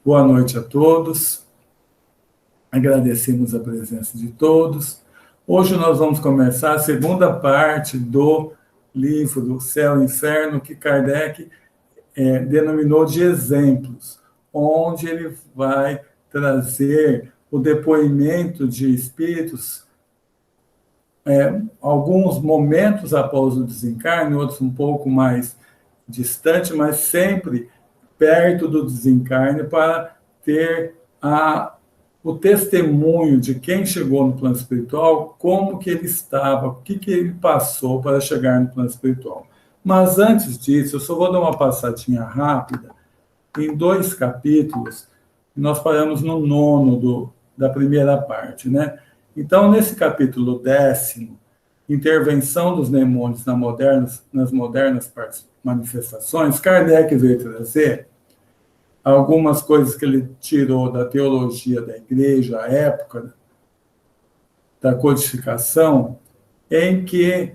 Boa noite a todos. Agradecemos a presença de todos. Hoje nós vamos começar a segunda parte do livro do Céu e Inferno, que Kardec denominou de exemplos, onde ele vai trazer o depoimento de espíritos, alguns momentos após o desencarne, outros um pouco mais distante, mas sempre perto do desencarne, para ter o testemunho de quem chegou no plano espiritual, como que ele estava, o que ele passou para chegar no plano espiritual. Mas antes disso, eu só vou dar uma passadinha rápida em 2 capítulos. Nós paramos no 9º da primeira parte, né? Então, nesse capítulo 10º, Intervenção dos Demônios nas modernas manifestações, Kardec veio trazer algumas coisas que ele tirou da teologia da igreja, à época da codificação, em que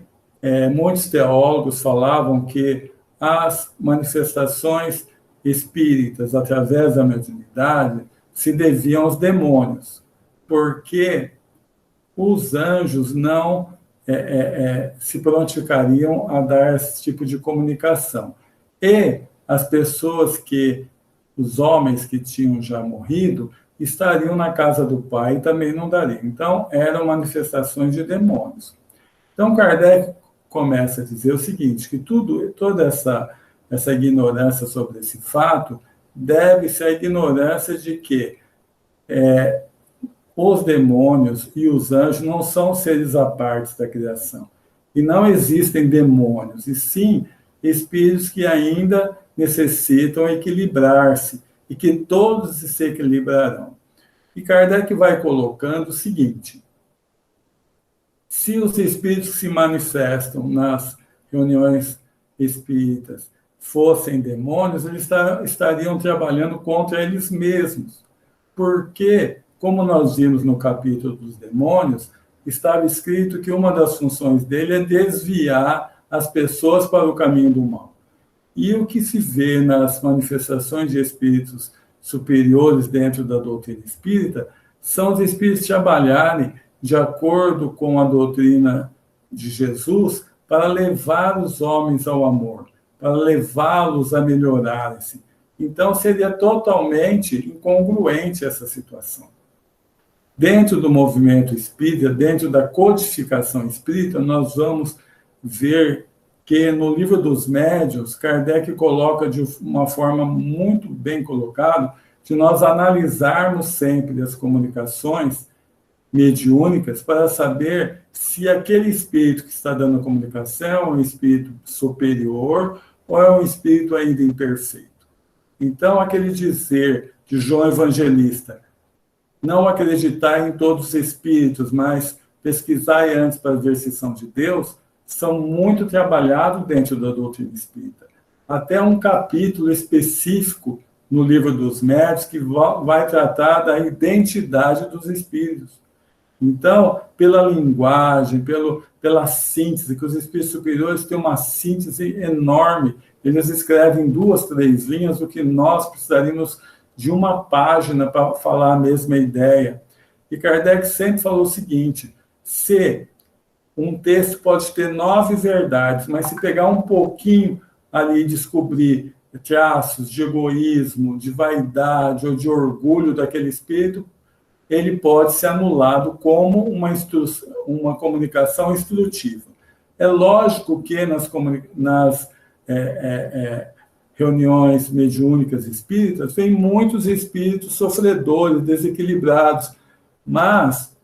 muitos teólogos falavam que as manifestações espíritas, através da mediunidade, se deviam aos demônios, porque os anjos não se prontificariam a dar esse tipo de comunicação. E as pessoas os homens que tinham já morrido, estariam na casa do Pai e também não dariam. Então, eram manifestações de demônios. Então, Kardec começa a dizer o seguinte, que toda essa ignorância sobre esse fato deve-se à ignorância de que os demônios e os anjos não são seres à parte da criação. E não existem demônios, e sim espíritos que ainda necessitam equilibrar-se, e que todos se equilibrarão. E Kardec vai colocando o seguinte: se os espíritos que se manifestam nas reuniões espíritas fossem demônios, eles estariam trabalhando contra eles mesmos. Porque, como nós vimos no capítulo dos demônios, estava escrito que uma das funções dele é desviar as pessoas para o caminho do mal. E o que se vê nas manifestações de espíritos superiores dentro da doutrina espírita são os espíritos trabalharem de acordo com a doutrina de Jesus para levar os homens ao amor, para levá-los a melhorarem-se. Então, seria totalmente incongruente essa situação. Dentro do movimento espírita, dentro da codificação espírita, nós vamos ver que no livro dos médiuns, Kardec coloca de uma forma muito bem colocada, de nós analisarmos sempre as comunicações mediúnicas para saber se aquele espírito que está dando a comunicação é um espírito superior ou é um espírito ainda imperfeito. Então, aquele dizer de João Evangelista, não acreditar em todos os espíritos, mas pesquisar antes para ver se são de Deus, são muito trabalhados dentro da doutrina espírita. Até um capítulo específico no livro dos médiuns que vai tratar da identidade dos espíritos. Então, pela linguagem, pela síntese, que os espíritos superiores têm uma síntese enorme, eles escrevem 2, 3 linhas, o que nós precisaríamos de uma página para falar a mesma ideia. E Kardec sempre falou o seguinte: se um texto pode ter 9 verdades, mas se pegar um pouquinho ali e descobrir traços de egoísmo, de vaidade ou de orgulho daquele espírito, ele pode ser anulado como uma comunicação instrutiva. É lógico que nas reuniões mediúnicas espíritas vem muitos espíritos sofredores, desequilibrados, mas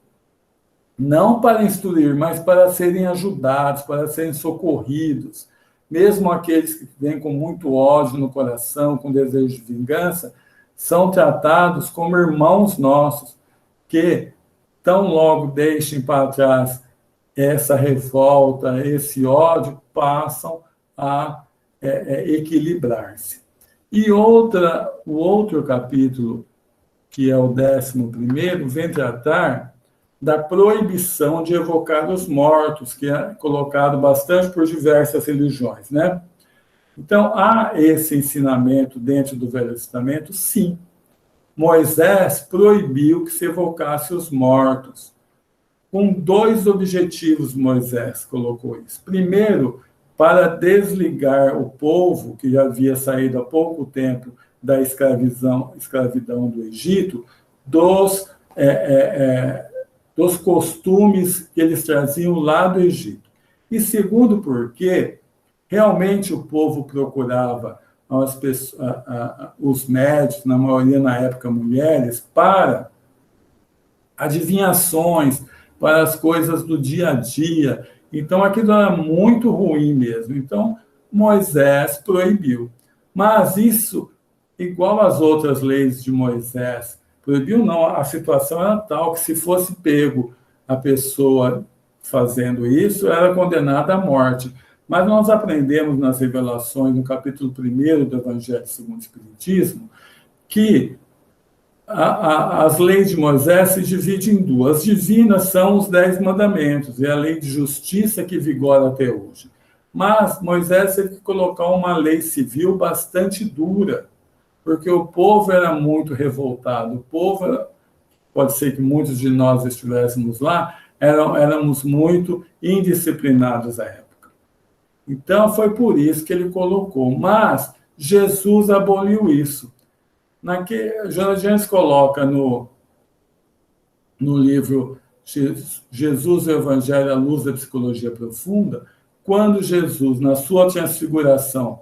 não para instruir, mas para serem ajudados, para serem socorridos. Mesmo aqueles que vêm com muito ódio no coração, com desejo de vingança, são tratados como irmãos nossos, que tão logo deixem para trás essa revolta, esse ódio, passam a equilibrar-se. E o outro capítulo, que é o 11º, vem tratar da proibição de evocar os mortos, que é colocado bastante por diversas religiões, né? Então, há esse ensinamento dentro do Velho Testamento, sim. Moisés proibiu que se evocasse os mortos. Com 2 objetivos, Moisés colocou isso. Primeiro, para desligar o povo, que já havia saído há pouco tempo da escravidão do Egito, dos costumes que eles traziam lá do Egito. E segundo, porque realmente o povo procurava os médicos, na maioria na época mulheres, para adivinhações, para as coisas do dia a dia. Então, aquilo era muito ruim mesmo. Então, Moisés proibiu. Mas isso, igual às outras leis de Moisés, proibiu não, a situação era tal que se fosse pego a pessoa fazendo isso, era condenada à morte. Mas nós aprendemos nas revelações, no capítulo 1 do Evangelho segundo o Espiritismo, que as leis de Moisés se dividem em 2. As divinas são os 10 mandamentos, e a lei de justiça que vigora até hoje. Mas Moisés teve que colocar uma lei civil bastante dura, porque o povo era muito revoltado. O povo, pode ser que muitos de nós estivéssemos lá, éramos muito indisciplinados à época. Então, foi por isso que ele colocou. Mas Jesus aboliu isso. Joana de Anjos coloca no livro Jesus, o Evangelho à Luz da Psicologia Profunda, quando Jesus, na sua transfiguração,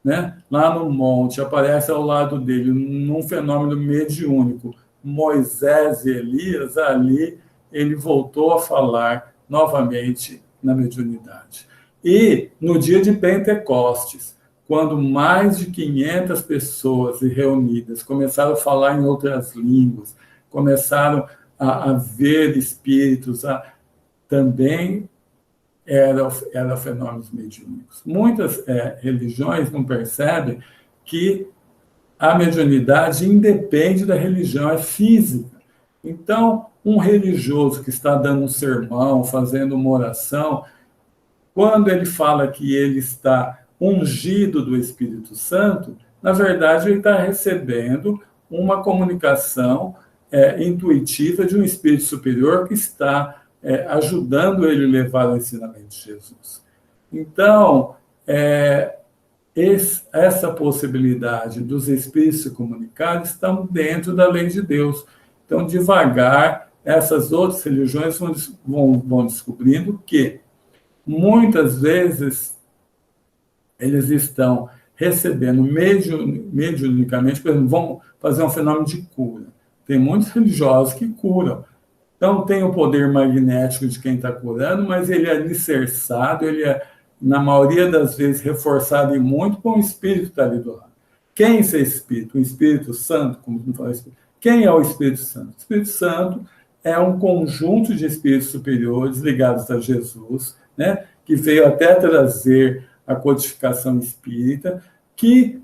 né, lá no monte, aparece ao lado dele, num fenômeno mediúnico, Moisés e Elias, ali ele voltou a falar novamente na mediunidade. E no dia de Pentecostes, quando mais de 500 pessoas reunidas começaram a falar em outras línguas, começaram a ver espíritos, também eram fenômenos mediúnicos. Muitas religiões não percebem que a mediunidade independe da religião, é física. Então, um religioso que está dando um sermão, fazendo uma oração, quando ele fala que ele está ungido do Espírito Santo, na verdade, ele está recebendo uma comunicação intuitiva de um Espírito superior que está ajudando ele a levar o ensinamento de Jesus. Então, essa possibilidade dos Espíritos se comunicarem estão dentro da lei de Deus. Então, devagar, essas outras religiões vão descobrindo que muitas vezes eles estão recebendo mediunicamente, por exemplo, vão fazer um fenômeno de cura. Tem muitos religiosos que curam. Então, tem o poder magnético de quem está curando, mas ele é alicerçado, ele é, na maioria das vezes, reforçado e muito com o Espírito que está ali do lado. Quem é esse Espírito? O Espírito Santo, como não fala Espírito. Quem é o Espírito Santo? O Espírito Santo é um conjunto de espíritos superiores ligados a Jesus, né, que veio até trazer a codificação espírita, que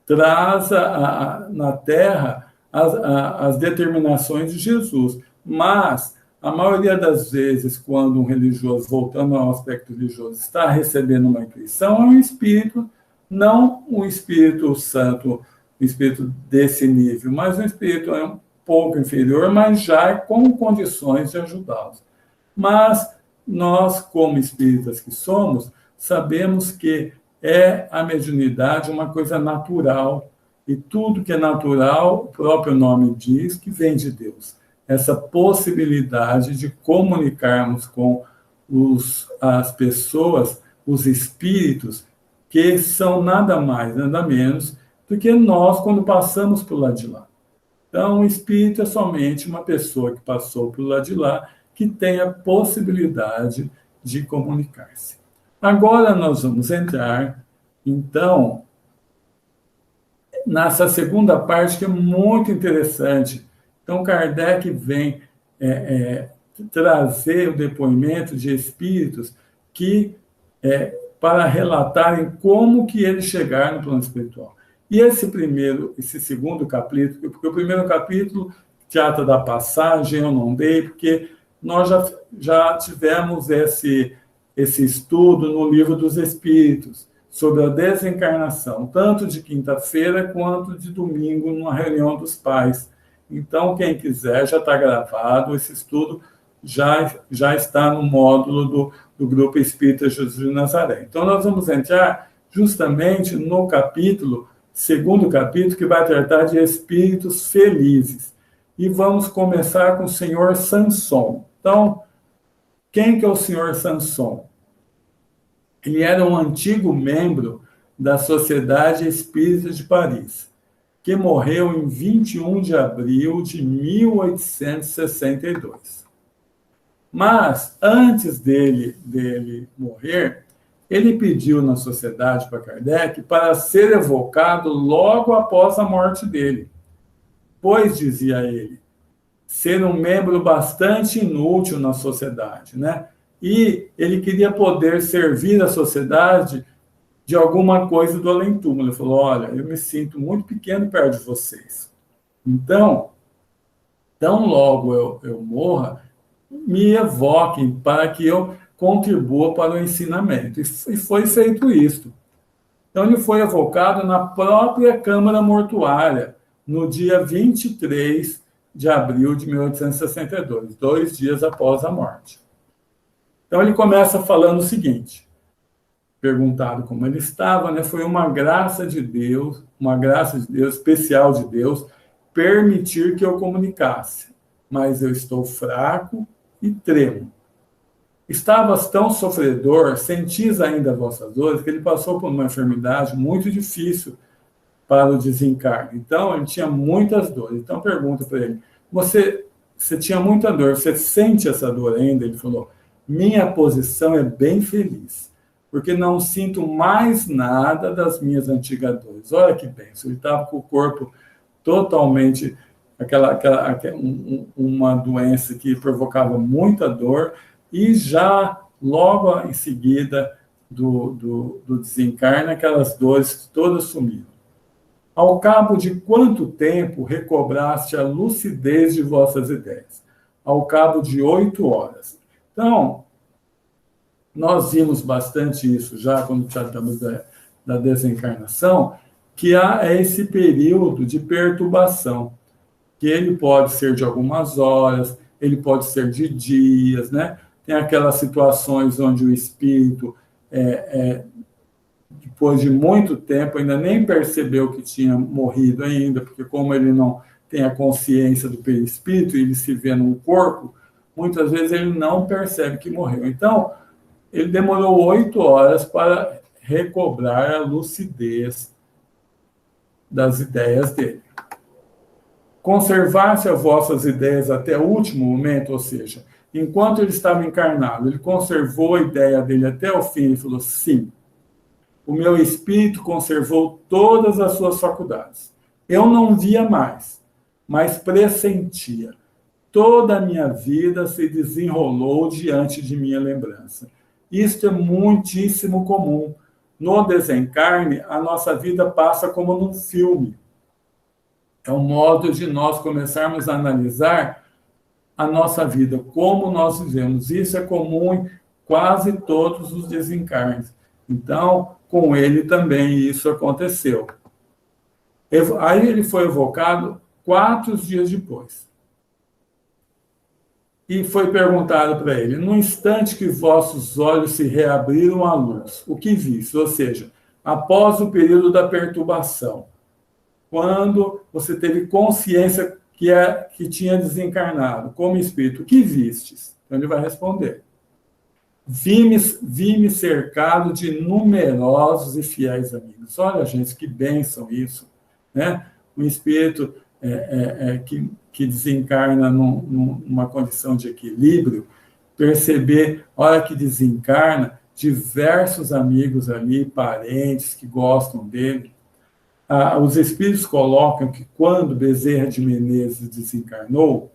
traz na Terra as determinações de Jesus. Mas, a maioria das vezes, quando um religioso, voltando ao aspecto religioso, está recebendo uma intuição, é um espírito, não um Espírito Santo, um espírito desse nível, mas um espírito um pouco inferior, mas já com condições de ajudá-los. Mas nós, como espíritas que somos, sabemos que a mediunidade uma coisa natural, e tudo que é natural, o próprio nome diz que vem de Deus. Essa possibilidade de comunicarmos com as pessoas, os espíritos, que são nada mais, nada menos do que nós quando passamos por lá de lá. Então, o espírito é somente uma pessoa que passou por lá de lá, que tem a possibilidade de comunicar-se. Agora nós vamos entrar, então, nessa segunda parte, que é muito interessante. Então, Kardec vem trazer o depoimento de espíritos que, para relatarem como que eles chegaram no plano espiritual. E esse segundo capítulo, porque o primeiro capítulo trata da passagem, eu não dei, porque nós já tivemos esse estudo no Livro dos Espíritos, sobre a desencarnação, tanto de quinta-feira quanto de domingo, numa reunião dos pais. Então, quem quiser, já está gravado, esse estudo já está no módulo do Grupo Espírita Jesus de Nazaré. Então, nós vamos entrar justamente no segundo capítulo, que vai tratar de espíritos felizes. E vamos começar com o senhor Sanson. Então, quem que é o senhor Sanson? Ele era um antigo membro da Sociedade Espírita de Paris, que morreu em 21 de abril de 1862. Mas, antes dele morrer, ele pediu na sociedade para Kardec para ser evocado logo após a morte dele. Pois, dizia ele, ser um membro bastante inútil na sociedade, né? E ele queria poder servir a sociedade de alguma coisa do além-túmulo. Ele falou, olha, eu me sinto muito pequeno perto de vocês. Então, tão logo eu morra, me evoquem para que eu contribua para o ensinamento. E foi feito isso. Então, ele foi evocado na própria Câmara Mortuária, no dia 23 de abril de 1862, 2 dias após a morte. Então, ele começa falando o seguinte, perguntado como ele estava, né? Foi uma graça de Deus, especial de Deus, permitir que eu comunicasse, mas eu estou fraco e tremo. Estavas tão sofredor, sentis ainda vossas dores, que ele passou por uma enfermidade muito difícil para o desencarne. Então, ele tinha muitas dores. Então, pergunta para ele, você tinha muita dor, você sente essa dor ainda? Ele falou, minha posição é bem feliz, porque não sinto mais nada das minhas antigas dores. Olha que bênção, ele estava com o corpo totalmente, uma doença que provocava muita dor, e já logo em seguida do desencarne, aquelas dores todas sumiram. Ao cabo de quanto tempo recobraste a lucidez de vossas ideias? Ao cabo de 8 horas. Então, nós vimos bastante isso já quando tratamos da desencarnação, que há esse período de perturbação, que ele pode ser de algumas horas, ele pode ser de dias, né? Tem aquelas situações onde o espírito, depois de muito tempo, ainda nem percebeu que tinha morrido ainda, porque como ele não tem a consciência do perispírito, ele se vê num corpo, muitas vezes ele não percebe que morreu. Então, ele demorou 8 horas para recobrar a lucidez das ideias dele. Conservar-se as vossas ideias até o último momento, ou seja, enquanto ele estava encarnado, ele conservou a ideia dele até o fim, ele falou, sim, o meu espírito conservou todas as suas faculdades. Eu não via mais, mas pressentia. Toda a minha vida se desenrolou diante de minha lembrança. Isto é muitíssimo comum. No desencarne, a nossa vida passa como num filme. É um modo de nós começarmos a analisar a nossa vida, como nós vivemos. Isso é comum em quase todos os desencarnes. Então, com ele também isso aconteceu. Aí ele foi evocado 4 dias depois. E foi perguntado para ele, no instante que vossos olhos se reabriram à luz, o que viste? Ou seja, após o período da perturbação, quando você teve consciência que tinha desencarnado como espírito, o que vistes? Então ele vai responder. Vi-me cercado de numerosos e fiéis amigos. Olha, gente, que bênção isso, né? Um espírito que desencarna numa condição de equilíbrio, perceber, hora que desencarna, diversos amigos ali, parentes que gostam dele. Os espíritos colocam que quando Bezerra de Menezes desencarnou,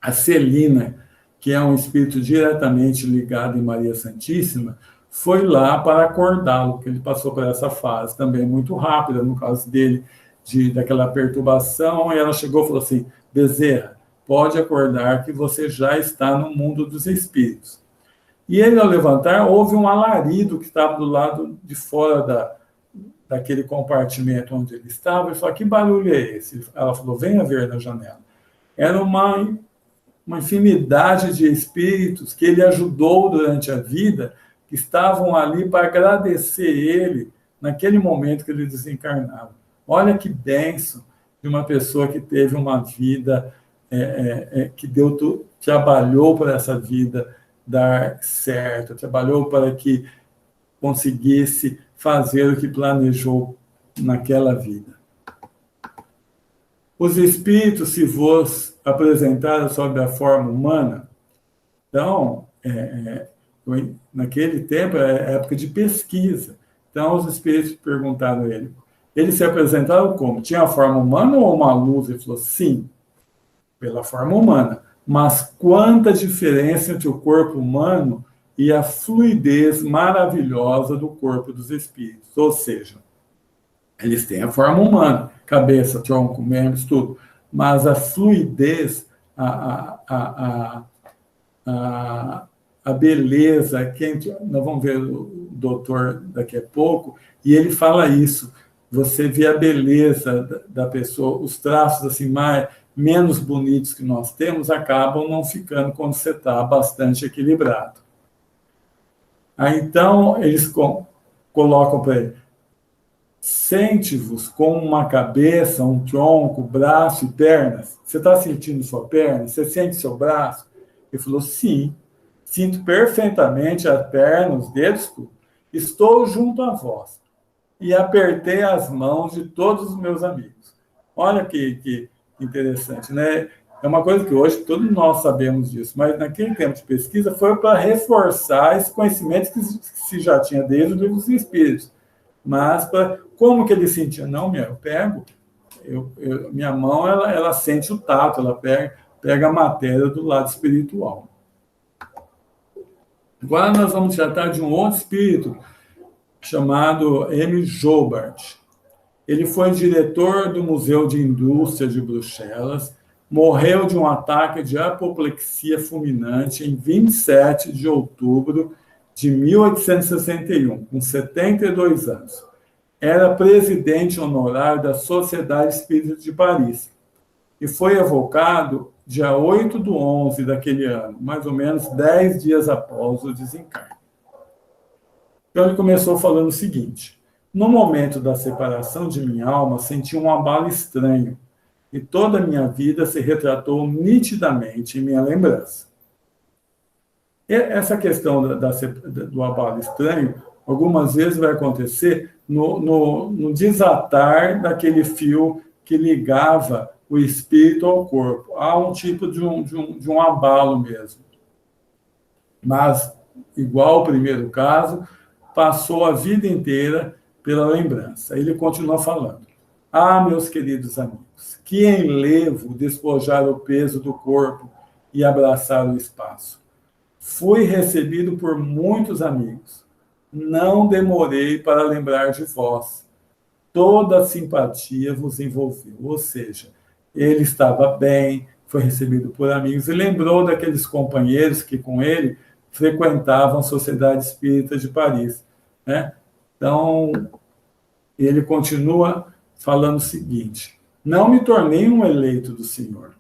a Celina, que é um espírito diretamente ligado em Maria Santíssima, foi lá para acordá-lo, porque ele passou por essa fase também muito rápida, no caso dele, daquela perturbação, e ela chegou e falou assim, Bezerra, pode acordar que você já está no mundo dos espíritos. E ele, ao levantar, houve um alarido que estava do lado de fora daquele compartimento onde ele estava. Ele falou: que barulho é esse? Ela falou: venha ver na janela. Era uma infinidade de espíritos que ele ajudou durante a vida, que estavam ali para agradecer ele naquele momento que ele desencarnava. Olha que bênção de uma pessoa que teve uma vida, que trabalhou para essa vida dar certo, trabalhou para que conseguisse fazer o que planejou naquela vida. Os espíritos se vos apresentaram sob a forma humana. Então, naquele tempo, era época de pesquisa. Então, os espíritos perguntaram a ele. Eles se apresentaram como? Tinha a forma humana ou uma luz? Ele falou: sim, pela forma humana. Mas quanta diferença entre o corpo humano e a fluidez maravilhosa do corpo dos espíritos. Ou seja, eles têm a forma humana, cabeça, tronco, membros, tudo. Mas a fluidez, a beleza, nós vamos ver o doutor daqui a pouco, e ele fala isso. Você vê a beleza da pessoa, os traços assim menos bonitos que nós temos acabam não ficando quando você está bastante equilibrado. Aí, então, eles colocam para ele: sente-vos com uma cabeça, um tronco, braço e pernas. Você está sentindo sua perna? Você sente seu braço? Ele falou: sim, sinto perfeitamente a perna, os dedos, tudo. Estou junto a vós. E apertei as mãos de todos os meus amigos. Olha que interessante, né? É uma coisa que hoje todos nós sabemos disso, mas naquele tempo de pesquisa foi para reforçar esse conhecimento que se já tinha desde o livro dos Espíritos. Mas como que ele sentia? Não, eu pego, minha mão ela sente o tato, ela pega a matéria do lado espiritual. Agora nós vamos tratar de um outro espírito chamado M. Joubert. Ele foi diretor do Museu de Indústria de Bruxelas, morreu de um ataque de apoplexia fulminante em 27 de outubro de 1861, com 72 anos. Era presidente honorário da Sociedade Espírita de Paris e foi evocado dia 8/11 daquele ano, mais ou menos 10 dias após o desencarne. Então ele começou falando o seguinte: no momento da separação de minha alma, senti um abalo estranho, e toda a minha vida se retratou nitidamente em minha lembrança. E essa questão do abalo estranho, algumas vezes vai acontecer no desatar daquele fio que ligava o espírito ao corpo. Há um tipo de um abalo mesmo. Mas, igual ao primeiro caso, passou a vida inteira pela lembrança. Ele continua falando: ah, meus queridos amigos, que enlevo despojar o peso do corpo e abraçar o espaço. Fui recebido por muitos amigos. Não demorei para lembrar de vós. Toda a simpatia vos envolveu. Ou seja, ele estava bem, foi recebido por amigos e lembrou daqueles companheiros que com ele frequentavam a Sociedade Espírita de Paris, né? Então, ele continua falando o seguinte: não me tornei um eleito do Senhor.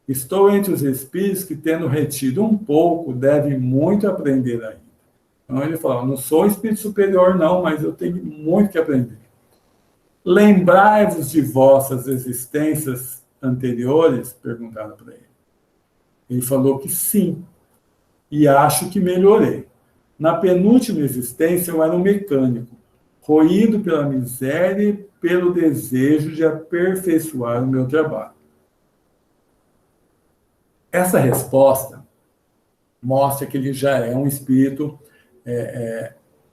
Estou entre os espíritos que, tendo retido um pouco, devem muito aprender ainda. Então, ele fala: não sou espírito superior, não, mas eu tenho muito que aprender. Lembrai-vos de vossas existências anteriores? Perguntaram para ele. Ele falou que sim, e acho que melhorei. Na penúltima existência, eu era um mecânico, roído pela miséria e pelo desejo de aperfeiçoar o meu trabalho. Essa resposta mostra que ele já é um espírito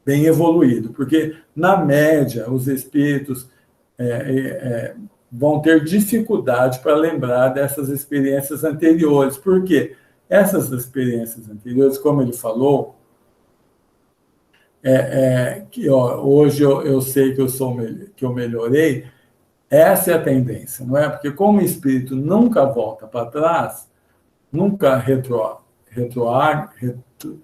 bem evoluído, porque, na média, os espíritos vão ter dificuldade para lembrar dessas experiências anteriores. Por quê? Essas experiências anteriores, como ele falou, hoje eu sei que eu melhorei, essa é a tendência, não é? Porque como o espírito nunca volta para trás, nunca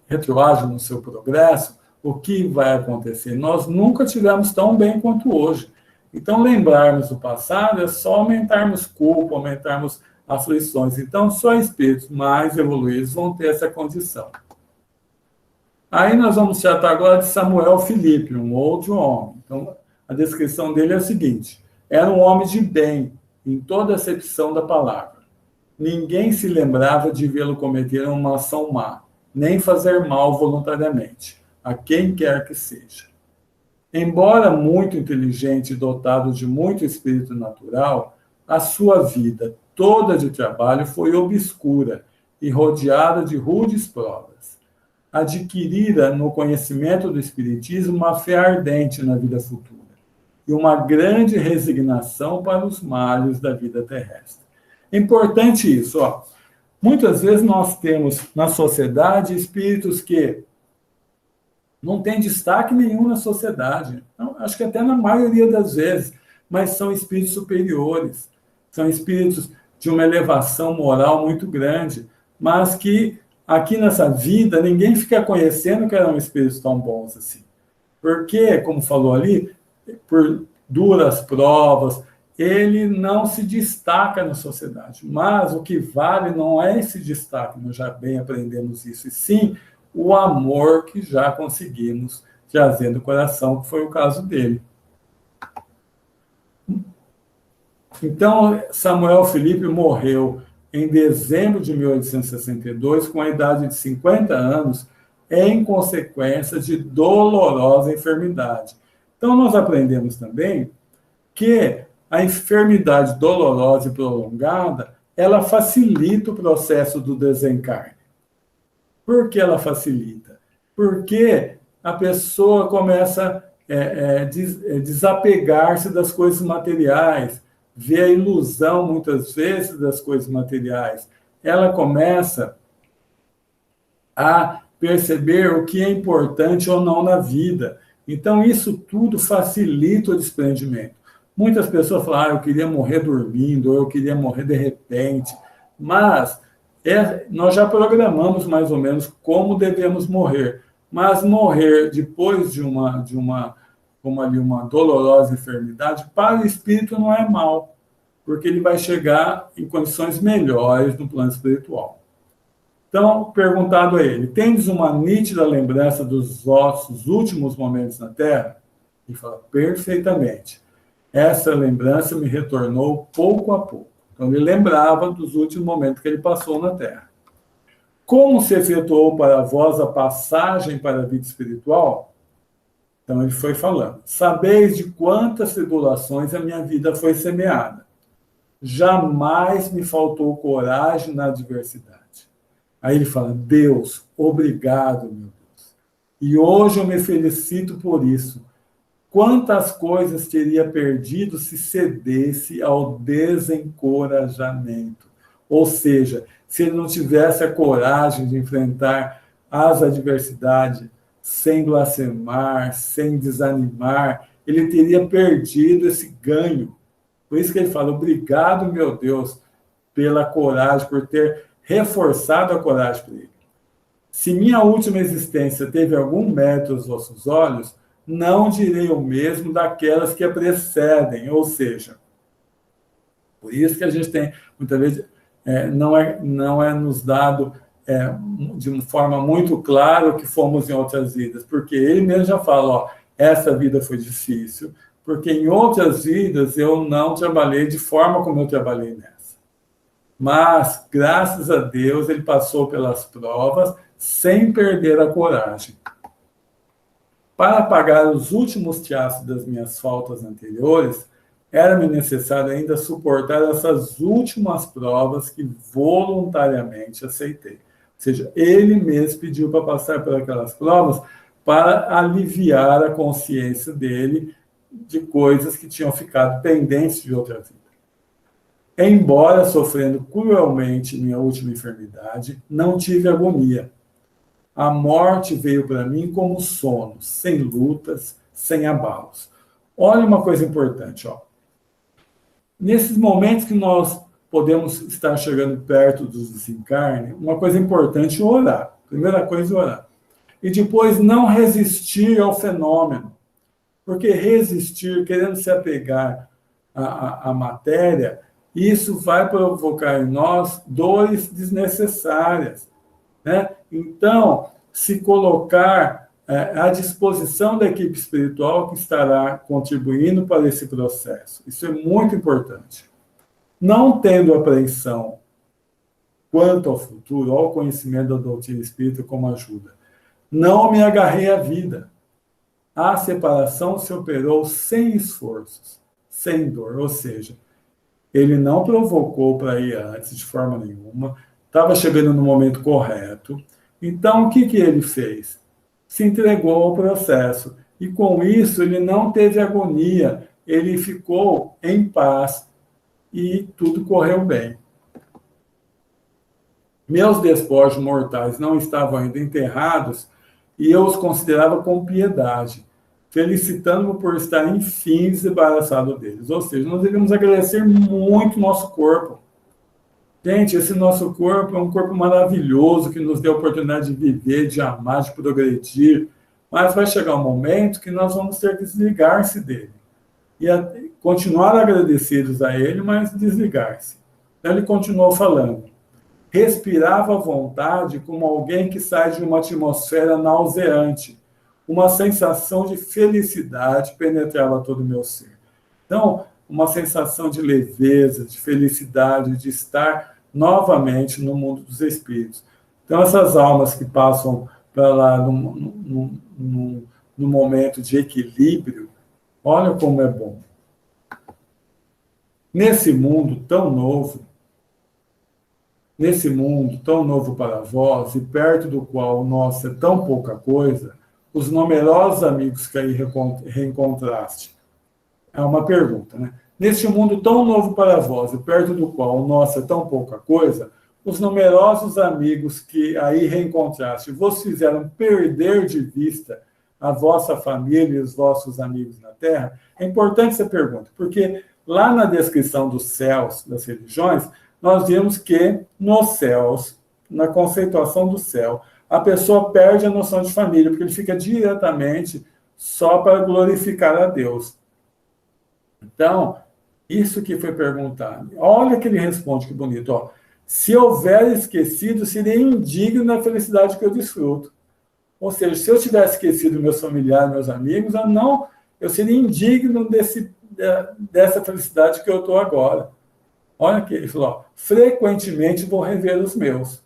retroage no seu progresso, o que vai acontecer? Nós nunca tivemos tão bem quanto hoje. Então, lembrarmos do passado é só aumentarmos culpa, aumentarmos aflições. Então, só espíritos mais evoluídos vão ter essa condição. Aí nós vamos tratar agora de Samuel Filipe, um outro homem. Então, a descrição dele é a seguinte: era um homem de bem, em toda a acepção da palavra. Ninguém se lembrava de vê-lo cometer uma ação má, nem fazer mal voluntariamente, a quem quer que seja. Embora muito inteligente e dotado de muito espírito natural, a sua vida toda de trabalho foi obscura e rodeada de rudes provas. Adquirira no conhecimento do Espiritismo uma fé ardente na vida futura e uma grande resignação para os males da vida terrestre. É importante isso, ó. Muitas vezes nós temos na sociedade espíritos que não têm destaque nenhum na sociedade. Não, acho que até na maioria das vezes, mas são espíritos superiores, são espíritos de uma elevação moral muito grande, mas que aqui nessa vida ninguém fica conhecendo que eram espíritos tão bons assim. Porque, como falou ali, por duras provas, ele não se destaca na sociedade. Mas o que vale não é esse destaque, nós já bem aprendemos isso, e sim o amor que já conseguimos trazer do coração, que foi o caso dele. Então, Samuel Filipe morreu em dezembro de 1862, com a idade de 50 anos, em consequência de dolorosa enfermidade. Então, nós aprendemos também que a enfermidade dolorosa e prolongada, ela facilita o processo do desencarne. Por que ela facilita? Porque a pessoa começa a desapegar-se das coisas materiais, vê a ilusão, muitas vezes, das coisas materiais. Ela começa a perceber o que é importante ou não na vida. Então, isso tudo facilita o desprendimento. Muitas pessoas falam, eu queria morrer dormindo, ou eu queria morrer de repente, mas nós já programamos mais ou menos como devemos morrer, mas morrer depois de uma dolorosa enfermidade, para o espírito não é mal, porque ele vai chegar em condições melhores no plano espiritual. Então, perguntado a ele, tendes uma nítida lembrança dos vossos últimos momentos na Terra? Ele fala, perfeitamente. Essa lembrança me retornou pouco a pouco. Então, ele lembrava dos últimos momentos que ele passou na Terra. Como se efetuou para vós a passagem para a vida espiritual? Então, ele foi falando. Sabeis de quantas tribulações a minha vida foi semeada. Jamais me faltou coragem na adversidade. Aí ele fala, Deus, obrigado, meu Deus. E hoje eu me felicito por isso. Quantas coisas teria perdido se cedesse ao desencorajamento? Ou seja, se ele não tivesse a coragem de enfrentar as adversidades sem blasfemar, sem desanimar, ele teria perdido esse ganho. Por isso que ele fala, obrigado, meu Deus, pela coragem, por ter reforçado a coragem para ele. Se minha última existência teve algum mérito aos vossos olhos, não direi o mesmo daquelas que a precedem, ou seja, por isso que a gente tem, muitas vezes, não é nos dado de uma forma muito clara o que fomos em outras vidas, porque ele mesmo já fala, ó, essa vida foi difícil, porque em outras vidas eu não trabalhei de forma como eu trabalhei nessa. Mas, graças a Deus, ele passou pelas provas sem perder a coragem. Para pagar os últimos traços das minhas faltas anteriores, era-me necessário ainda suportar essas últimas provas que voluntariamente aceitei. Ou seja, ele mesmo pediu para passar por aquelas provas para aliviar a consciência dele de coisas que tinham ficado pendentes de outra vida. Embora sofrendo cruelmente minha última enfermidade, não tive agonia. A morte veio para mim como sono, sem lutas, sem abalos. Olha uma coisa importante, ó. Nesses momentos que nós podemos estar chegando perto do desencarne, uma coisa importante é orar. Primeira coisa é orar. E depois não resistir ao fenômeno. Porque resistir, querendo se apegar à matéria, isso vai provocar em nós dores desnecessárias, né? Então, se colocar à disposição da equipe espiritual que estará contribuindo para esse processo. Isso é muito importante. Não tendo apreensão quanto ao futuro, ao conhecimento da doutrina espírita como ajuda, não me agarrei à vida. A separação se operou sem esforços, sem dor, ou seja, ele não provocou para ir antes de forma nenhuma, estava chegando no momento correto. Então, o que ele fez? Se entregou ao processo. E com isso, ele não teve agonia, ele ficou em paz e tudo correu bem. Meus despojos mortais não estavam ainda enterrados e eu os considerava com piedade, felicitando-me por estar, enfim, desembaraçado deles. Ou seja, nós devemos agradecer muito o nosso corpo. Gente, esse nosso corpo é um corpo maravilhoso que nos deu a oportunidade de viver, de amar, de progredir, mas vai chegar um momento que nós vamos ter que desligar-se dele. E continuar agradecidos a ele, mas desligar-se. Então ele continuou falando. Respirava à vontade como alguém que sai de uma atmosfera nauseante. Uma sensação de felicidade penetrava todo o meu ser. Então, uma sensação de leveza, de felicidade, de estar novamente no mundo dos espíritos. Então, essas almas que passam para lá num momento de equilíbrio, olha como é bom. Nesse mundo tão novo para vós, e perto do qual o nosso é tão pouca coisa, os numerosos amigos que aí reencontraste. É uma pergunta, né? Neste mundo tão novo para vós, e perto do qual o nosso é tão pouca coisa, os numerosos amigos que aí reencontraste vos fizeram perder de vista a vossa família e os vossos amigos na Terra? É importante essa pergunta, porque lá na descrição dos céus, das religiões, nós vimos que nos céus, na conceituação do céu, a pessoa perde a noção de família, porque ele fica diretamente só para glorificar a Deus. Então, isso que foi perguntado. Olha que ele responde, que bonito. Ó. Se houver esquecido, seria indigno da felicidade que eu desfruto. Ou seja, se eu tivesse esquecido meus familiares, meus amigos, eu seria indigno dessa felicidade que eu estou agora. Olha que ele falou, ó, frequentemente vou rever os meus.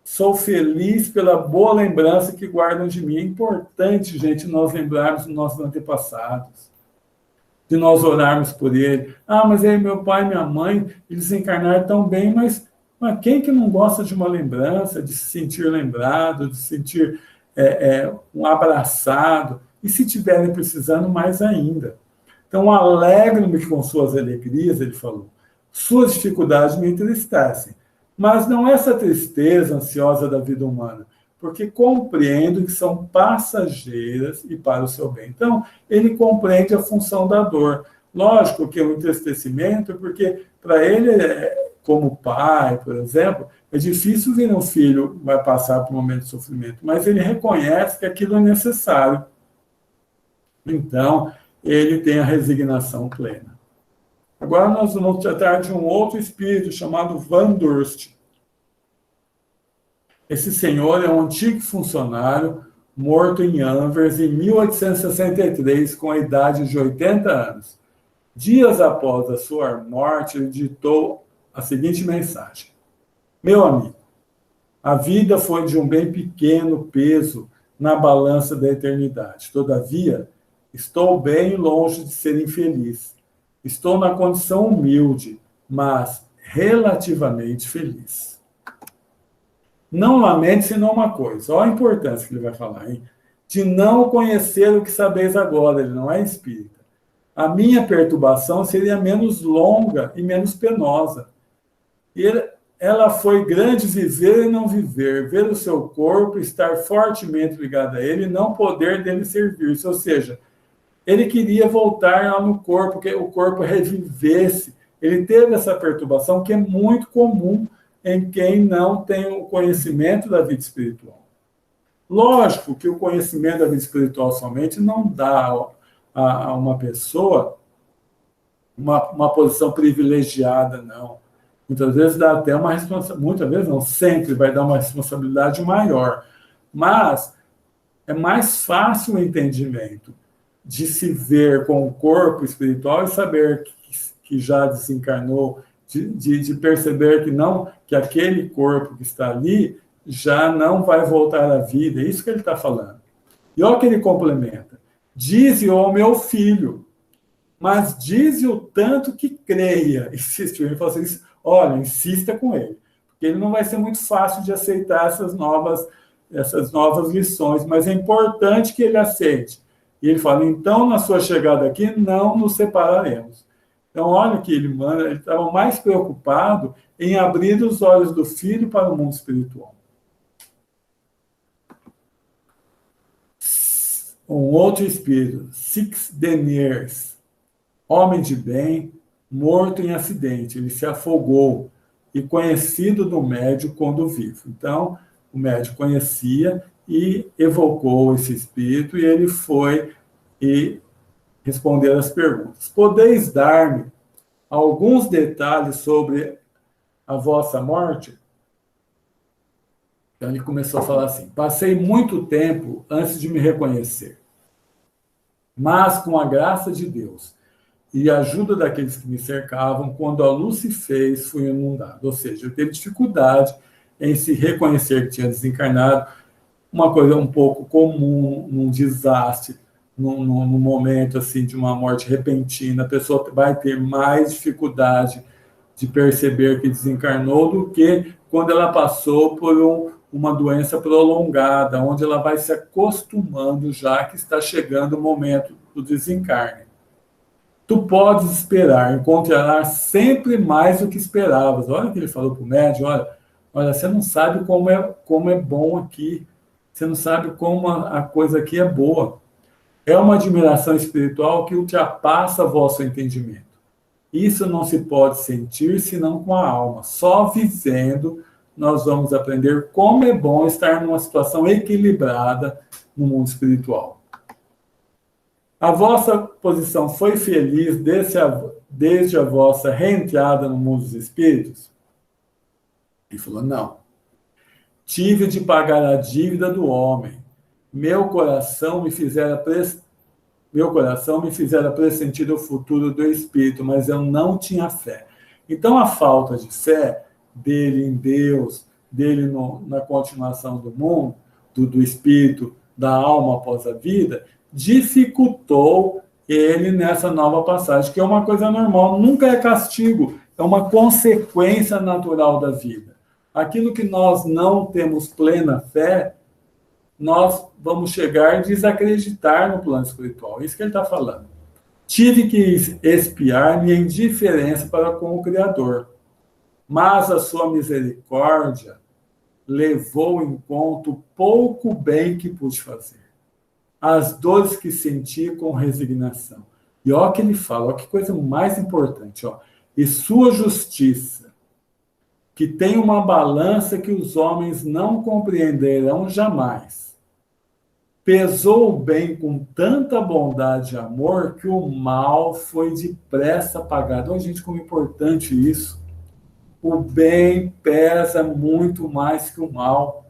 Sou feliz pela boa lembrança que guardam de mim. É importante, gente, nós lembrarmos dos nossos antepassados, de nós orarmos por ele. Mas aí meu pai e minha mãe, eles encarnaram tão bem, mas quem que não gosta de uma lembrança, de se sentir lembrado, de se sentir um abraçado, e se estiverem precisando, mais ainda. Então, alegro-me com suas alegrias, ele falou. Suas dificuldades me entristecem, mas não essa tristeza ansiosa da vida humana, porque compreendo que são passageiras e para o seu bem. Então, ele compreende a função da dor. Lógico que é um entristecimento, porque para ele, como pai, por exemplo, é difícil ver um filho vai passar por um momento de sofrimento, mas ele reconhece que aquilo é necessário. Então, ele tem a resignação plena. Agora nós vamos tratar de um outro espírito chamado Van Durst. Esse senhor é um antigo funcionário morto em Anvers em 1863, com a idade de 80 anos. Dias após a sua morte, ele ditou a seguinte mensagem. Meu amigo, a vida foi de um bem pequeno peso na balança da eternidade. Todavia, estou bem longe de ser infeliz. Estou na condição humilde, mas relativamente feliz. Não lamente senão uma coisa. Olha a importância que ele vai falar, hein? De não conhecer o que sabeis agora. Ele não é espírita. A minha perturbação seria menos longa e menos penosa. Ela foi grande viver e não viver, ver o seu corpo, estar fortemente ligado a ele e não poder dele servir-se. Ou seja, ele queria voltar lá no corpo, que o corpo revivesse. Ele teve essa perturbação que é muito comum em quem não tem o conhecimento da vida espiritual. Lógico que o conhecimento da vida espiritual somente não dá a uma pessoa uma posição privilegiada, não. Muitas vezes dá até uma responsabilidade, muitas vezes não, sempre vai dar uma responsabilidade maior. Mas é mais fácil o entendimento de se ver com o corpo espiritual e saber que já desencarnou, de perceber que não, que aquele corpo que está ali já não vai voltar à vida. É isso que ele está falando. E olha que ele complementa. Dize ao meu filho, mas dize o tanto que creia. Insistiu, ele falou assim, olha, insista com ele, porque ele não vai ser muito fácil de aceitar essas novas lições, mas é importante que ele aceite. E ele fala, então, na sua chegada aqui, não nos separaremos. Então, olha que ele manda, ele estava mais preocupado em abrir os olhos do filho para o mundo espiritual. Um outro espírito, Six Deniers, homem de bem, morto em acidente, ele se afogou e conhecido do médium quando vivo. Então, o médium conhecia e evocou esse espírito e ele foi e responder as perguntas. Podeis dar-me alguns detalhes sobre a vossa morte? Então ele começou a falar assim, passei muito tempo antes de me reconhecer, mas com a graça de Deus e a ajuda daqueles que me cercavam, quando a luz se fez, fui inundado. Ou seja, eu teve dificuldade em se reconhecer que tinha desencarnado, uma coisa um pouco comum num desastre, num momento assim de uma morte repentina, a pessoa vai ter mais dificuldade de perceber que desencarnou do que quando ela passou por uma doença prolongada, onde ela vai se acostumando já que está chegando o momento do desencarne. Tu podes esperar, encontrarás sempre mais do que esperavas. Olha o que ele falou para o médium, olha, você não sabe como é bom aqui, você não sabe como a coisa aqui é boa. É uma admiração espiritual que ultrapassa vosso entendimento. Isso não se pode sentir senão com a alma. Só vivendo nós vamos aprender como é bom estar numa situação equilibrada no mundo espiritual. A vossa posição foi feliz desde a vossa reentrada no mundo dos espíritos? Ele falou, não. Tive de pagar a dívida do homem. Meu coração me fizera pressentir o futuro do espírito, mas eu não tinha fé. Então, a falta de fé dele em Deus, dele na continuação do mundo, do espírito, da alma após a vida, dificultou ele nessa nova passagem, que é uma coisa normal, nunca é castigo, é uma consequência natural da vida. Aquilo que nós não temos plena fé, nós vamos chegar e desacreditar no plano espiritual. É isso que ele está falando. Tive que expiar minha indiferença para com o Criador, mas a sua misericórdia levou em conta o pouco bem que pude fazer, as dores que senti com resignação. E olha o que ele fala, olha que coisa mais importante, ó. E sua justiça, que tem uma balança que os homens não compreenderão jamais, pesou o bem com tanta bondade e amor que o mal foi depressa apagado. Olha, gente, como é importante isso. O bem pesa muito mais que o mal.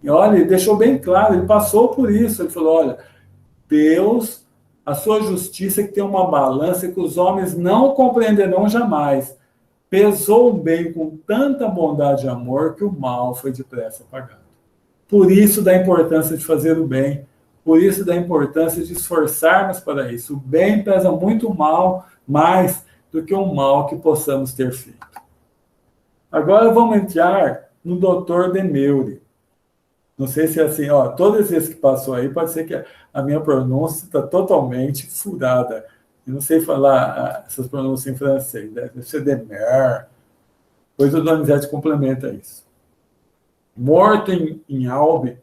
E olha, ele deixou bem claro, ele passou por isso. Ele falou, olha, Deus, a sua justiça que tem uma balança que os homens não compreenderão jamais, pesou o bem com tanta bondade e amor que o mal foi depressa apagado. Por isso da importância de fazer o bem, por isso da importância de esforçarmos para isso. O bem pesa muito mais do que o mal que possamos ter feito. Agora vamos entrar no Dr. Demeure. Não sei se é assim, ó, todas vezes que passou aí, pode ser que a minha pronúncia está totalmente furada. Eu não sei falar essas pronúncias em francês, deve ser Demer. Depois o Donizete complementa isso. Morto em Albi,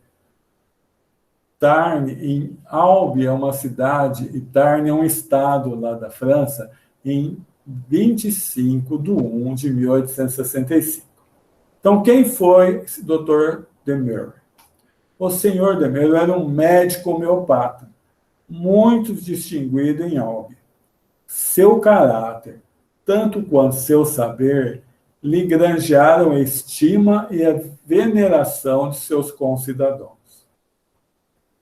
Albi é uma cidade e Tarn é um estado lá da França, em 25/1/1865. Então, quem foi esse Dr. Demer? O senhor de Mello era um médico homeopata, muito distinguido em Albi. Seu caráter, tanto quanto seu saber, lhe granjearam a estima e a veneração de seus concidadãos.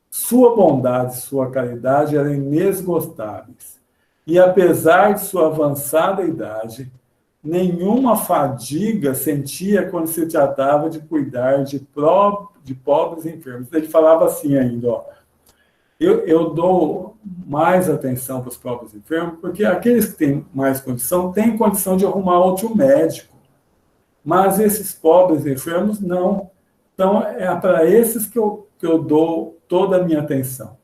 Sua bondade e sua caridade eram inesgotáveis, e apesar de sua avançada idade, nenhuma fadiga sentia quando se tratava de cuidar de pobres enfermos. Ele falava assim ainda, ó, eu dou mais atenção para os pobres enfermos, porque aqueles que têm mais condição têm condição de arrumar outro médico, mas esses pobres enfermos não. Então, é para esses que eu dou toda a minha atenção.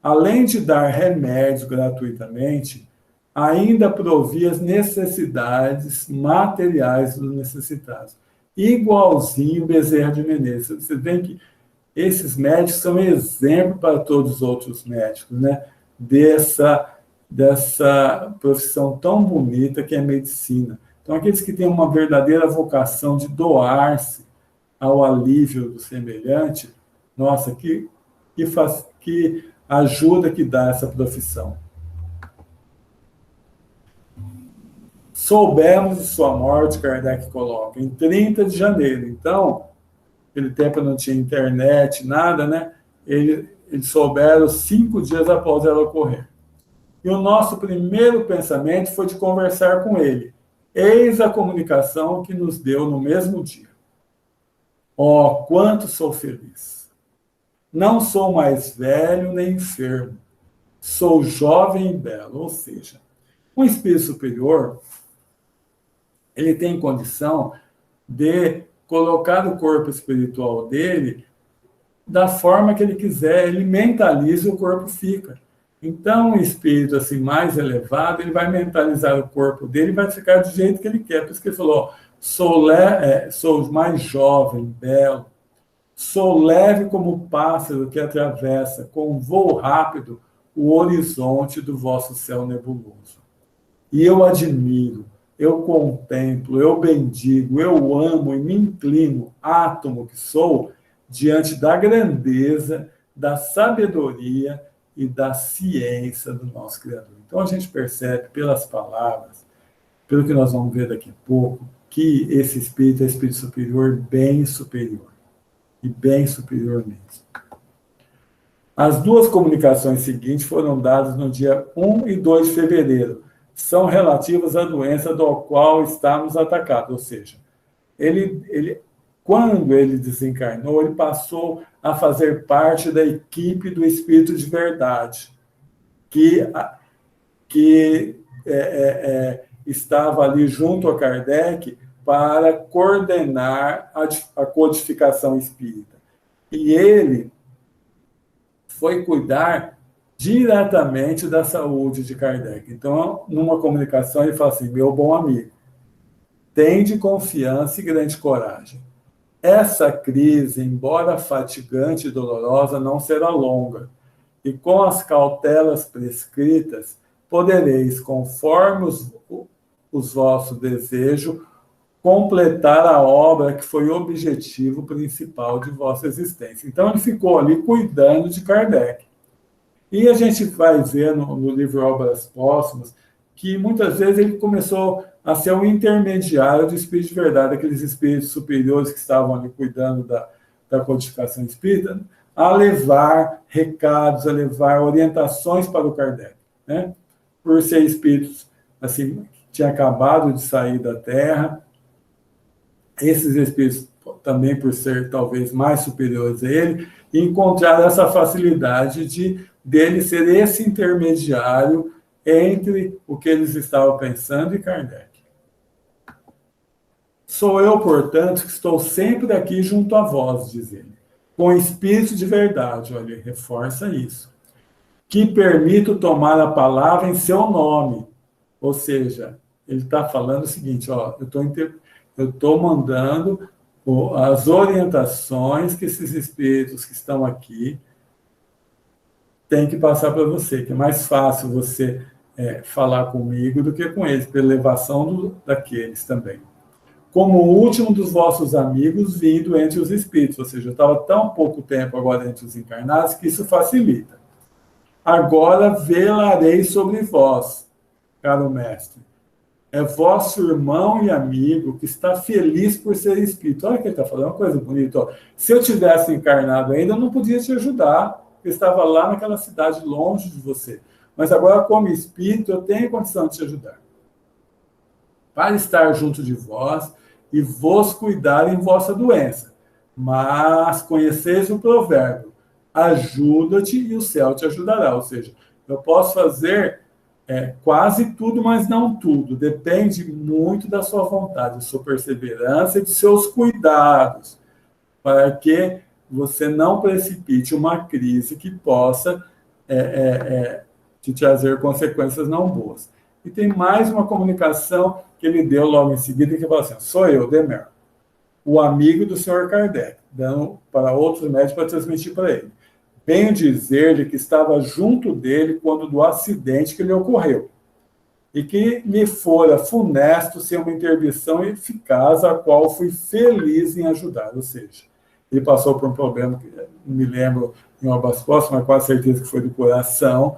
Além de dar remédios gratuitamente, ainda provia as necessidades materiais dos necessitados. Igualzinho Bezerra de Menezes. Você vê que esses médicos são exemplo para todos os outros médicos, né? Dessa profissão tão bonita que é a medicina. Então, aqueles que têm uma verdadeira vocação de doar-se ao alívio do semelhante, nossa, que ajuda que dá essa profissão. Soubemos de sua morte, Kardec coloca, em 30 de janeiro. Então, naquele tempo não tinha internet, nada, né? Eles souberam 5 dias após ela ocorrer. E o nosso primeiro pensamento foi de conversar com ele. Eis a comunicação que nos deu no mesmo dia. Oh, quanto sou feliz! Não sou mais velho nem enfermo. Sou jovem e belo. Ou seja, um espírito superior, ele tem condição de colocar o corpo espiritual dele da forma que ele quiser, ele mentaliza e o corpo fica. Então, o espírito assim, mais elevado, ele vai mentalizar o corpo dele e vai ficar do jeito que ele quer. Por isso que ele falou, sou mais jovem, belo, sou leve como o pássaro que atravessa com voo rápido o horizonte do vosso céu nebuloso. E eu admiro, eu contemplo, eu bendigo, eu amo e me inclino, átomo que sou, diante da grandeza, da sabedoria e da ciência do nosso Criador. Então a gente percebe pelas palavras, pelo que nós vamos ver daqui a pouco, que esse espírito é espírito superior, bem superior. E bem superior mesmo. As 2 comunicações seguintes foram dadas no dia 1 e 2 de fevereiro. São relativas à doença do qual estamos atacados. Ou seja, quando ele desencarnou, ele passou a fazer parte da equipe do Espírito de Verdade, que estava ali junto a Kardec para coordenar a codificação espírita. E ele foi cuidar diretamente da saúde de Kardec. Então, numa comunicação, ele fala assim, meu bom amigo, tende confiança e grande coragem. Essa crise, embora fatigante e dolorosa, não será longa. E com as cautelas prescritas, podereis, conforme os vossos desejos, completar a obra que foi o objetivo principal de vossa existência. Então, ele ficou ali cuidando de Kardec. E a gente vai ver no livro Obras Póstumas que muitas vezes ele começou a ser um intermediário do Espírito de Verdade, aqueles espíritos superiores que estavam ali cuidando da codificação espírita, a levar recados, a levar orientações para o Kardec, né? Por ser espíritos assim, que tinham acabado de sair da Terra. Esses espíritos, também por ser talvez mais superiores a ele, encontraram essa facilidade dele ser esse intermediário entre o que eles estavam pensando e Kardec. Sou eu, portanto, que estou sempre aqui junto a vós, diz ele, com espírito de verdade, olha, ele reforça isso, que permito tomar a palavra em seu nome. Ou seja, ele está falando o seguinte, ó, eu estou mandando as orientações que esses espíritos que estão aqui têm que passar para você, que é mais fácil você falar comigo do que com eles, pela elevação daqueles também. como o último dos vossos amigos vindo entre os espíritos. Ou seja, eu estava tão pouco tempo agora entre os encarnados que isso facilita. Agora velarei sobre vós, caro mestre. É vosso irmão e amigo que está feliz por ser espírito. Olha que ele está falando, uma coisa bonita. Ó. Se eu tivesse encarnado ainda, eu não podia te ajudar. Eu estava lá naquela cidade longe de você. Mas agora, como espírito, eu tenho condição de te ajudar. Para estar junto de vós e vos cuidar em vossa doença. Mas conheceis o provérbio, ajuda-te e o céu te ajudará. Ou seja, eu posso fazer quase tudo, mas não tudo. Depende muito da sua vontade, da sua perseverança e dos seus cuidados, para que você não precipite uma crise que possa te trazer consequências não boas. E tem mais uma comunicação que ele deu logo em seguida, que fala assim, sou eu, Demer, o amigo do senhor Kardec, dando para outros médicos para transmitir para ele. Venho dizer-lhe que estava junto dele quando do acidente que lhe ocorreu, e que me fora funesto ser uma intervenção eficaz, a qual fui feliz em ajudar. Ou seja, ele passou por um problema, que não me lembro em uma das costas, mas quase certeza que foi do coração.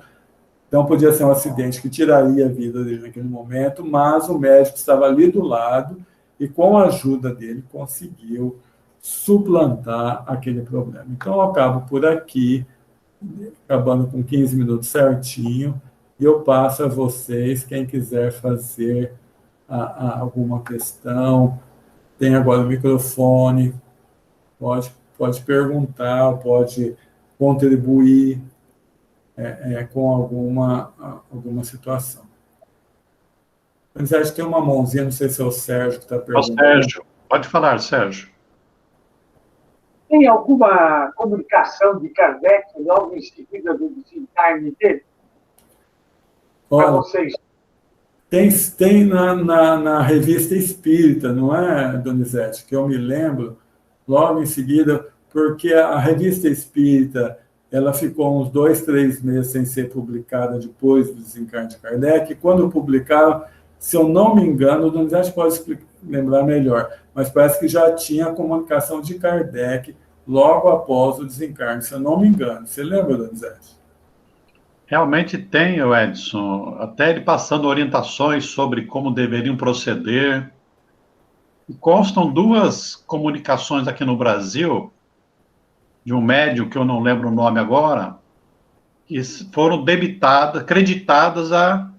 Então, podia ser um acidente que tiraria a vida dele naquele momento, mas o médico estava ali do lado e, com a ajuda dele, conseguiu suplantar aquele problema. Então, eu acabo por aqui, acabando com 15 minutos certinho, e eu passo a vocês, quem quiser fazer alguma questão, tem agora o microfone, pode perguntar, pode contribuir com alguma situação. Mas acho que tem uma mãozinha, não sei se é o Sérgio que está perguntando. Sérgio, pode falar, Sérgio. Tem alguma comunicação de Kardec logo em seguida do desencarne dele? Para vocês? Tem na Revista Espírita, não é, Donizete? Que eu me lembro, logo em seguida, porque a Revista Espírita ela ficou uns 2, 3 meses sem ser publicada depois do desencarne de Kardec, e quando publicaram, se eu não me engano, o Donizete pode lembrar melhor, mas parece que já tinha a comunicação de Kardec logo após o desencarne, se eu não me engano. Você lembra, Donizete? Realmente tem, Edson, até ele passando orientações sobre como deveriam proceder. E constam 2 comunicações aqui no Brasil, de um médium que eu não lembro o nome agora, que foram creditadas a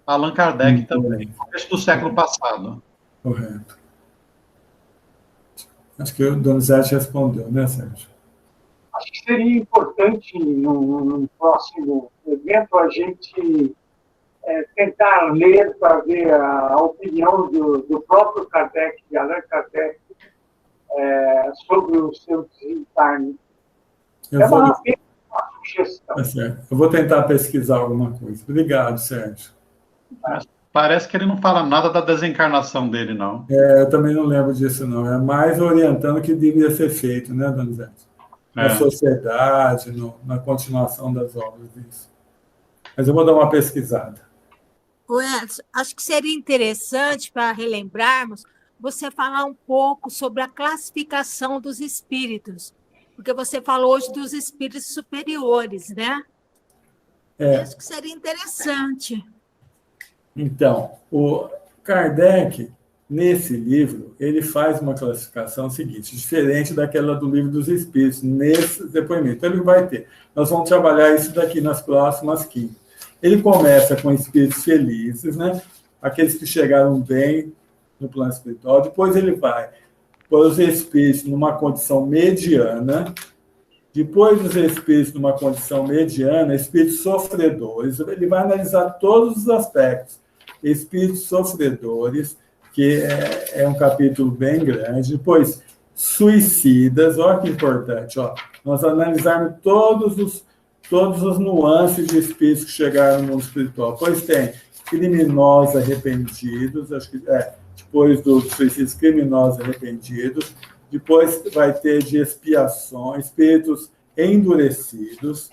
Allan Kardec também, no começo do século passado. Correto. Acho que o Donizete respondeu, né, Sérgio? Acho que seria importante, no próximo evento, a gente tentar ler para ver a opinião do próprio Kardec, de Allan Kardec, sobre o seu desencarne. Uma sugestão. Tá certo. Eu vou tentar pesquisar alguma coisa. Obrigado, Sérgio. Mas parece que ele não fala nada da desencarnação dele, não. Eu também não lembro disso, não. É mais orientando o que deveria ser feito, né, Donizete? Na sociedade, na continuação das obras disso. Mas eu vou dar uma pesquisada. Edson, acho que seria interessante, para relembrarmos, você falar um pouco sobre a classificação dos espíritos, porque você falou hoje dos espíritos superiores, né? Acho que seria interessante. Então, o Kardec, nesse livro, ele faz uma classificação seguinte, diferente daquela do Livro dos Espíritos, nesse depoimento. Então, ele vai ter. Nós vamos trabalhar isso daqui nas próximas 15. Ele começa com espíritos felizes, né? Aqueles que chegaram bem no plano espiritual. Depois ele vai pôr os espíritos numa condição mediana. Depois dos espíritos numa condição mediana, espíritos sofredores. Ele vai analisar todos os aspectos. Espíritos sofredores, que é um capítulo bem grande. Depois, suicidas. Olha que importante. Ó. Nós analisarmos todos os nuances de espíritos que chegaram no mundo espiritual. Depois tem criminosos arrependidos, acho que depois dos suicídios criminosos arrependidos, depois vai ter de expiação, espíritos endurecidos,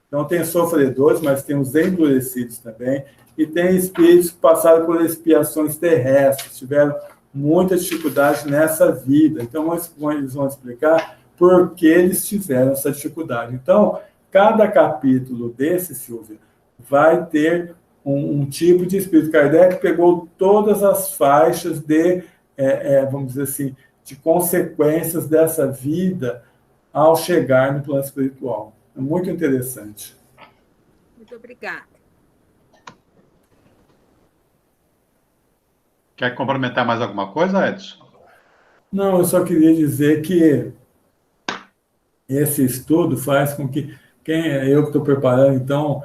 então tem sofredores, mas tem os endurecidos também, e tem espíritos que passaram por expiações terrestres, tiveram muita dificuldade nessa vida. Então, eles vão explicar por que eles tiveram essa dificuldade. Então, cada capítulo desse, Silvia, vai ter um tipo de espírito. Kardec pegou todas as faixas de, vamos dizer assim, de consequências dessa vida ao chegar no plano espiritual. É muito interessante. Muito obrigada. Quer complementar mais alguma coisa, Edson? Não, eu só queria dizer que esse estudo faz com que eu que estou preparando, então,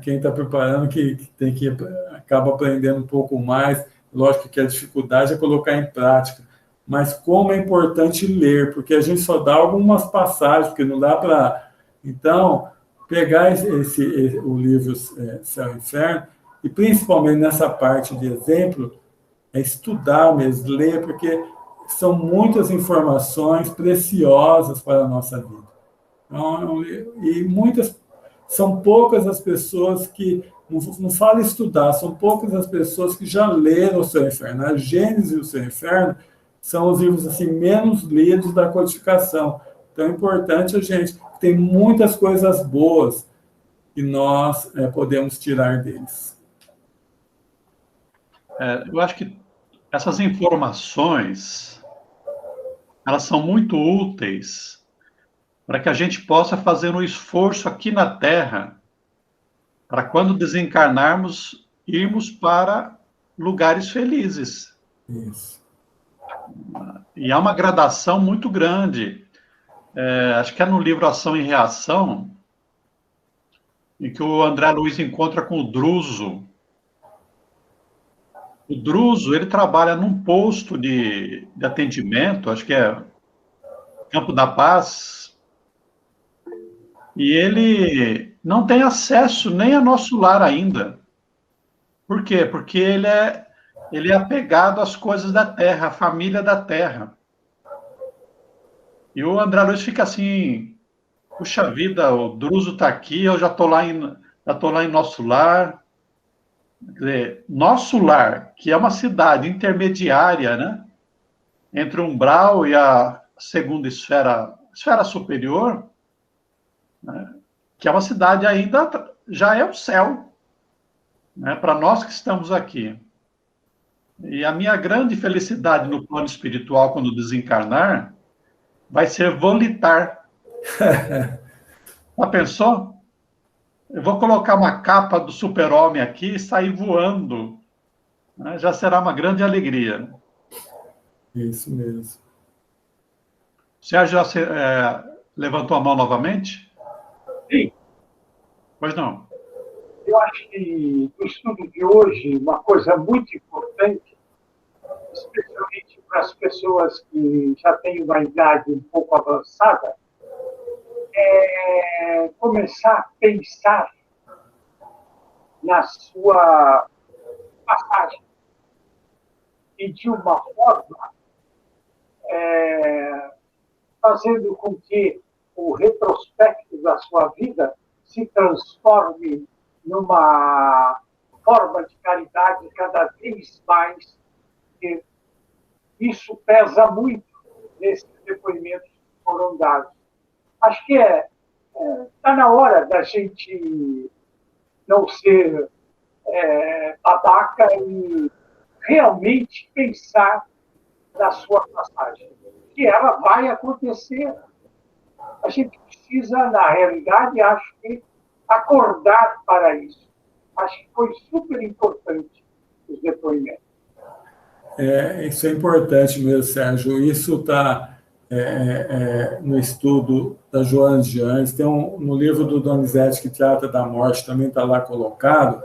quem está preparando que tem que acaba aprendendo um pouco mais. Lógico que a dificuldade é colocar em prática, mas como é importante ler, porque a gente só dá algumas passagens, porque não dá para... Então, pegar o livro Céu e Inferno, e principalmente nessa parte de exemplo, é estudar mesmo, ler, porque são muitas informações preciosas para a nossa vida. Então, e são poucas as pessoas que, não falo estudar, são poucas as pessoas que já leram o Céu e Inferno. A Gênesis e o Céu e Inferno são os livros assim, menos lidos da codificação. Então é importante a gente, tem muitas coisas boas que nós podemos tirar deles. Eu acho que essas informações, elas são muito úteis para que a gente possa fazer um esforço aqui na Terra, para quando desencarnarmos, irmos para lugares felizes. Isso. E há uma gradação muito grande. Acho que é no livro Ação e Reação, em que o André Luiz encontra com o Druso. O Druso, ele trabalha num posto de atendimento, acho que é Campo da Paz, e ele não tem acesso nem a nosso lar ainda. Por quê? Porque ele é apegado às coisas da terra, à família da terra. E o André Luiz fica assim, puxa vida, o Druso está aqui, eu já estou lá em nosso lar. Quer dizer, nosso lar, que é uma cidade intermediária, né, entre o umbral e a segunda esfera superior, né, que é uma cidade ainda, já é o céu, né, para nós que estamos aqui. E a minha grande felicidade no plano espiritual, quando desencarnar, vai ser volitar. Já pensou? Eu vou colocar uma capa do super-homem aqui e sair voando. Né? Já será uma grande alegria. Isso mesmo. O Sérgio levantou a mão novamente? Sim. Pois não. Eu acho que no estudo de hoje, uma coisa muito importante, especialmente para as pessoas que já têm uma idade um pouco avançada, é começar a pensar na sua passagem e, de uma forma, fazendo com que o retrospecto da sua vida se transforme numa forma de caridade cada vez mais. E isso pesa muito nesses depoimentos que foram dados. Acho que está na hora da gente não ser babaca e realmente pensar na sua passagem, que ela vai acontecer. A gente precisa, na realidade, acho que acordar para isso. Acho que foi super importante os depoimentos. Isso é importante mesmo, Sérgio. Isso está no estudo da Joana de Anjos, tem no livro do Donizete, que trata da morte, também está lá colocado,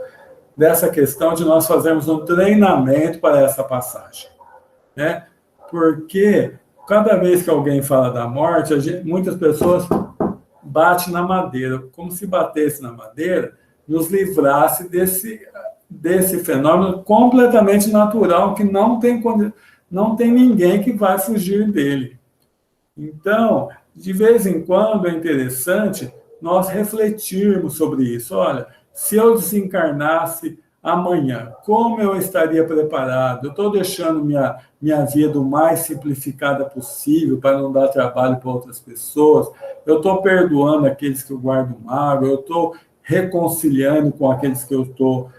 dessa questão de nós fazermos um treinamento para essa passagem. Né? Porque cada vez que alguém fala da morte, muitas pessoas batem na madeira, como se batesse na madeira, nos livrasse desse fenômeno completamente natural, que não tem ninguém que vai fugir dele. Então, de vez em quando é interessante nós refletirmos sobre isso. Olha, se eu desencarnasse amanhã, como eu estaria preparado? Eu estou deixando minha vida o mais simplificada possível para não dar trabalho para outras pessoas? Eu estou perdoando aqueles que eu guardo mágoa? Eu estou reconciliando com aqueles que eu estou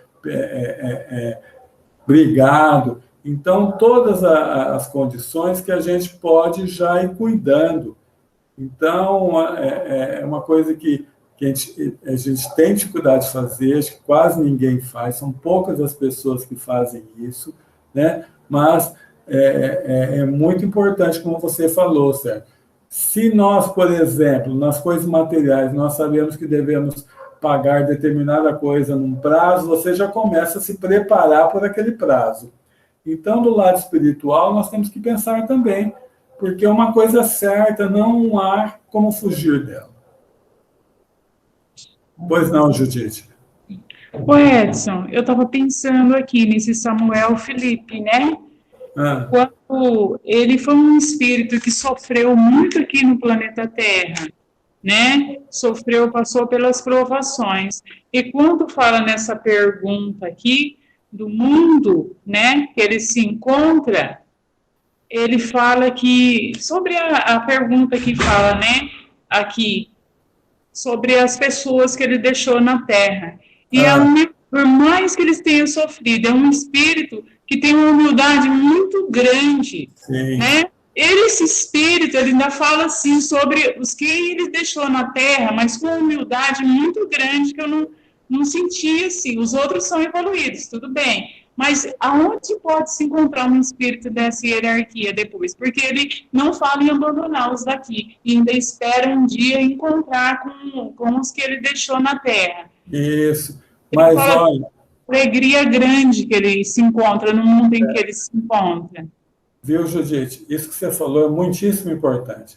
brigado? Então, todas as condições que a gente pode já ir cuidando. Então, é uma coisa que a gente tem dificuldade de fazer, acho que quase ninguém faz, são poucas as pessoas que fazem isso, né? Mas é muito importante, como você falou, Sérgio. Se nós, por exemplo, nas coisas materiais, nós sabemos que devemos pagar determinada coisa num prazo, você já começa a se preparar por aquele prazo. Então, do lado espiritual, nós temos que pensar também, porque é uma coisa certa, não há como fugir dela. Pois não, Judite. Ô Edson, eu estava pensando aqui nesse Samuel Felipe, né? Quando ele foi um espírito que sofreu muito aqui no planeta Terra, né? Sofreu, passou pelas provações. E quando fala nessa pergunta aqui do mundo, né? Que ele se encontra, ele fala que sobre a pergunta que fala, né? Aqui sobre as pessoas que ele deixou na Terra. E por mais que eles tenham sofrido, é um espírito que tem uma humildade muito grande. Sim. Né? Esse espírito, ele ainda fala assim sobre os que ele deixou na Terra, mas com uma humildade muito grande que eu não senti assim. Os outros são evoluídos, tudo bem. Mas aonde pode se encontrar um espírito dessa hierarquia depois? Porque ele não fala em abandonar os daqui, e ainda espera um dia encontrar com os que ele deixou na Terra. Isso. Mas olha, alegria grande que ele se encontra no mundo em que ele se encontra. Viu, Judite? Isso que você falou é muitíssimo importante.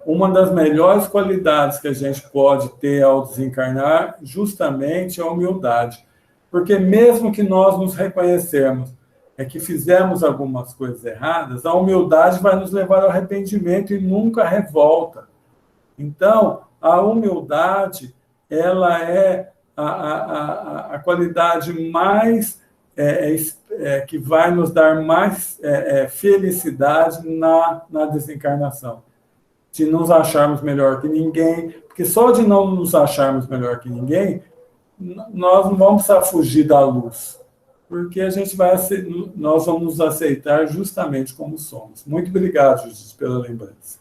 Uma das melhores qualidades que a gente pode ter ao desencarnar, justamente, é a humildade. Porque mesmo que nós nos reconhecermos que fizemos algumas coisas erradas, a humildade vai nos levar ao arrependimento e nunca à revolta. Então, a humildade, ela é a qualidade mais que vai nos dar mais felicidade na desencarnação. De nos acharmos melhor que ninguém, porque só de não nos acharmos melhor que ninguém, nós não vamos precisar fugir da luz, porque nós vamos nos aceitar justamente como somos. Muito obrigado, Judite, pela lembrança.